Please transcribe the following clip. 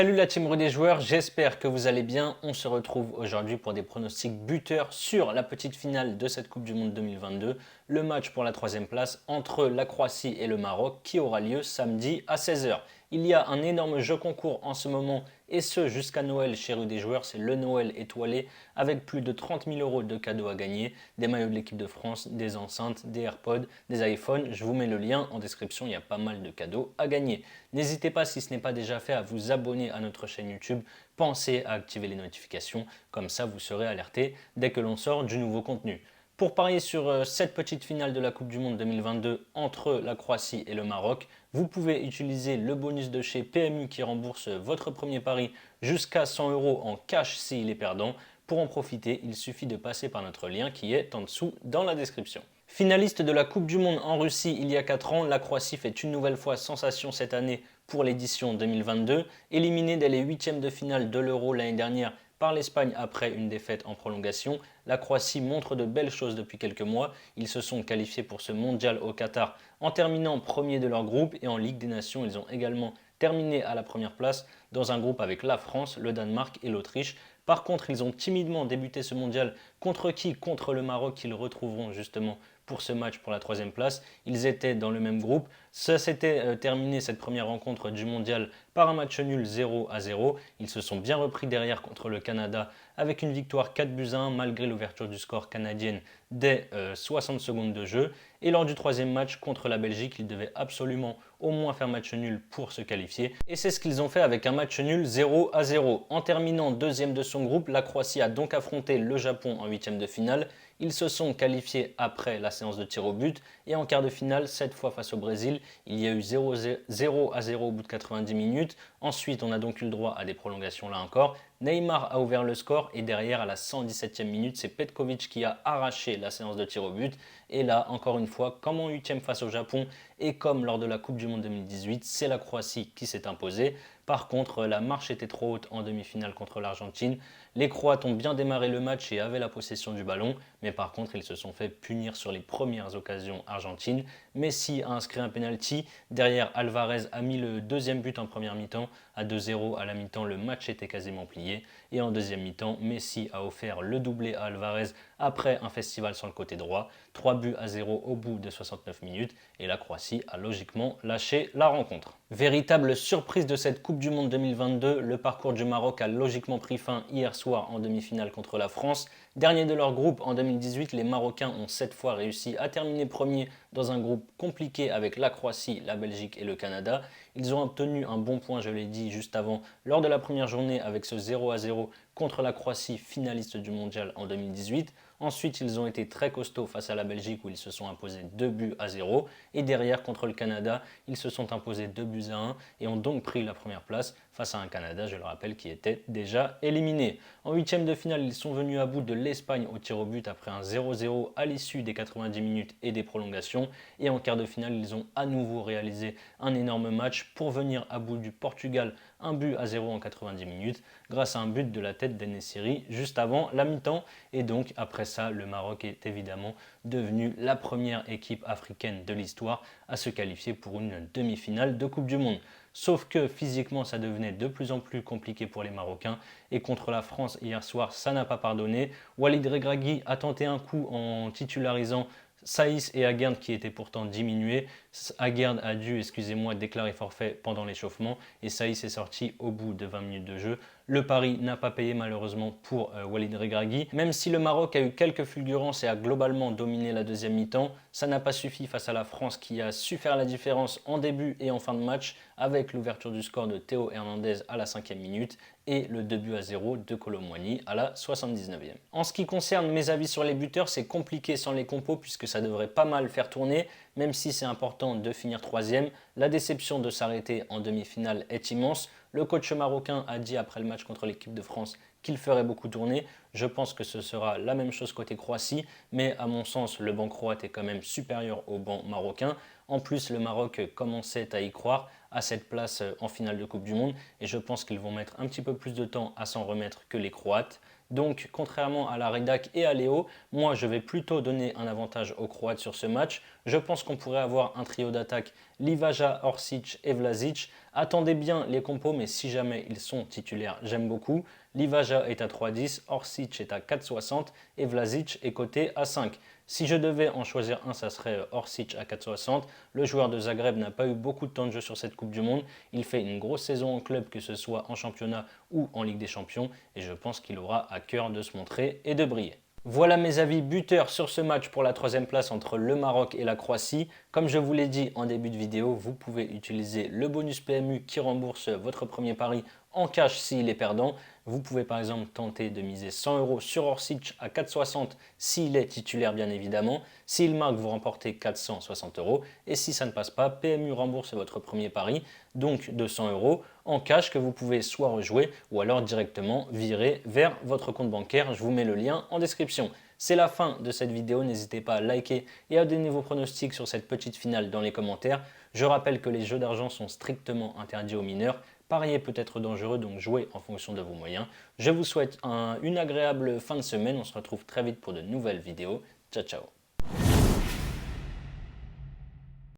Salut la team Rue des joueurs, j'espère que vous allez bien. On se retrouve aujourd'hui pour des pronostics buteurs sur la petite finale de cette Coupe du Monde 2022, le match pour la troisième place entre la Croatie et le Maroc qui aura lieu samedi à 16 h. Il y a un énorme jeu concours en ce moment et ce jusqu'à Noël chez Rue des joueurs, c'est le Noël étoilé avec plus de 30 000 euros de cadeaux à gagner, des maillots de l'équipe de France, des enceintes, des AirPods, des iPhones. Je vous mets le lien en description, il y a pas mal de cadeaux à gagner. N'hésitez pas si ce n'est pas déjà fait à vous abonner à notre chaîne YouTube, pensez à activer les notifications, comme ça vous serez alerté dès que l'on sort du nouveau contenu. Pour parier sur cette petite finale de la Coupe du Monde 2022 entre la Croatie et le Maroc, vous pouvez utiliser le bonus de chez PMU qui rembourse votre premier pari jusqu'à 100 euros en cash s'il est perdant. Pour en profiter, il suffit de passer par notre lien qui est en dessous dans la description. Finaliste de la Coupe du Monde en Russie il y a 4 ans, la Croatie fait une nouvelle fois sensation cette année pour l'édition 2022. Éliminée dès les huitièmes de finale de l'Euro l'année dernière par l'Espagne après une défaite en prolongation, la Croatie montre de belles choses depuis quelques mois. Ils se sont qualifiés pour ce mondial au Qatar en terminant premier de leur groupe et en Ligue des Nations, ils ont également terminé à la première place dans un groupe avec la France, le Danemark et l'Autriche. Par contre, ils ont timidement débuté ce mondial contre qui? Contre le Maroc qu'ils retrouveront justement pour ce match pour la troisième place. Ils étaient dans le même groupe. Ça s'était terminé cette première rencontre du mondial par un match nul 0-0. Ils se sont bien repris derrière contre le Canada avec une victoire 4-1 malgré l'ouverture du score canadienne dès 60 secondes de jeu. Et lors du troisième match contre la Belgique, ils devaient absolument au moins faire match nul pour se qualifier. Et c'est ce qu'ils ont fait avec un match nul 0-0. En terminant deuxième de son groupe, la Croatie a donc affronté le Japon en huitième de finale. Ils se sont qualifiés après la séance de tir au but et en quart de finale, cette fois face au Brésil, il y a eu 0-0 au bout de 90 minutes. Ensuite, on a donc eu le droit à des prolongations là encore. Neymar a ouvert le score et derrière, à la 117e minute, c'est Petkovic qui a arraché la séance de tir au but. Et là, encore une fois, comme en huitième face au Japon et comme lors de la Coupe du Monde 2018, c'est la Croatie qui s'est imposée. Par contre, la marche était trop haute en demi-finale contre l'Argentine. Les Croates ont bien démarré le match et avaient la possession du ballon, mais par contre, ils se sont fait punir sur les premières occasions argentines. Messi a inscrit un penalty. Derrière, Alvarez a mis le deuxième but en première mi-temps. À 2-0 à la mi-temps, le match était quasiment plié. Et en deuxième mi-temps, Messi a offert le doublé à Alvarez après un festival sur le côté droit. 3-0 au bout de 69 minutes et la Croatie a logiquement lâché la rencontre. Véritable surprise de cette Coupe du Monde 2022, le parcours du Maroc a logiquement pris fin hier soir en demi-finale contre la France. Dernier de leur groupe en 2018, les Marocains ont cette fois réussi à terminer premier dans un groupe compliqué avec la Croatie, la Belgique et le Canada. Ils ont obtenu un bon point, je l'ai dit juste avant, lors de la première journée avec ce 0-0 contre la Croatie, finaliste du mondial en 2018. Ensuite, ils ont été très costauds face à la Belgique où ils se sont imposés 2-0. Et derrière, contre le Canada, ils se sont imposés 2-1 et ont donc pris la première place face à un Canada, je le rappelle, qui était déjà éliminé. En huitième de finale, ils sont venus à bout de l'Espagne au tir au but après un 0-0 à l'issue des 90 minutes et des prolongations. Et en quart de finale, ils ont à nouveau réalisé un énorme match pour venir à bout du Portugal, 1-0 en 90 minutes, grâce à un but de la tête d'En-Nesyri juste avant la mi-temps. Et donc, après ça, le Maroc est évidemment devenu la première équipe africaine de l'histoire à se qualifier pour une demi-finale de Coupe du Monde. Sauf que physiquement, ça devenait de plus en plus compliqué pour les Marocains. Et contre la France hier soir, ça n'a pas pardonné. Walid Regragui a tenté un coup en titularisant Saïs et Aguerd qui étaient pourtant diminués. Aguerd a dû, excusez-moi, déclarer forfait pendant l'échauffement et Saïs est sorti au bout de 20 minutes de jeu. Le pari n'a pas payé malheureusement pour Walid Regragui. Même si le Maroc a eu quelques fulgurances et a globalement dominé la deuxième mi-temps, ça n'a pas suffi face à la France qui a su faire la différence en début et en fin de match avec l'ouverture du score de Théo Hernandez à la 5e minute et le 2-0 de Kolo Muani à la 79e. En ce qui concerne mes avis sur les buteurs, c'est compliqué sans les compos puisque ça devrait pas mal faire tourner, même si c'est important de finir troisième. La déception de s'arrêter en demi-finale est immense. Le coach marocain a dit après le match contre l'équipe de France qu'il ferait beaucoup tourner. Je pense que ce sera la même chose côté Croatie, mais à mon sens, le banc croate est quand même supérieur au banc marocain. En plus, le Maroc commençait à y croire à cette place en finale de Coupe du Monde et je pense qu'ils vont mettre un petit peu plus de temps à s'en remettre que les Croates. Donc, contrairement à la rédac et à Léo, moi je vais plutôt donner un avantage aux Croates sur ce match. Je pense qu'on pourrait avoir un trio d'attaque Livaja, Orsic et Vlasic. Attendez bien les compos, mais si jamais ils sont titulaires, j'aime beaucoup. Livaja est à 3,10, Orsic est à 4,60 et Vlasic est coté à 5. Si je devais en choisir un, ça serait Orsic à 4,60. Le joueur de Zagreb n'a pas eu beaucoup de temps de jeu sur cette Coupe du Monde. Il fait une grosse saison en club, que ce soit en championnat ou en Ligue des Champions. Et je pense qu'il aura à cœur de se montrer et de briller. Voilà mes avis buteurs sur ce match pour la troisième place entre le Maroc et la Croatie. Comme je vous l'ai dit en début de vidéo, vous pouvez utiliser le bonus PMU qui rembourse votre premier pari en cash s'il est perdant. Vous pouvez par exemple tenter de miser 100 € sur Orsic à 4,60 s'il est titulaire bien évidemment. S'il marque, vous remportez 460 €. Et si ça ne passe pas, PMU rembourse votre premier pari, donc de 100 € en cash que vous pouvez soit rejouer ou alors directement virer vers votre compte bancaire. Je vous mets le lien en description. C'est la fin de cette vidéo, n'hésitez pas à liker et à donner vos pronostics sur cette petite finale dans les commentaires. Je rappelle que les jeux d'argent sont strictement interdits aux mineurs. Parier peut être dangereux, donc jouez en fonction de vos moyens. Je vous souhaite une agréable fin de semaine, on se retrouve très vite pour de nouvelles vidéos. Ciao ciao.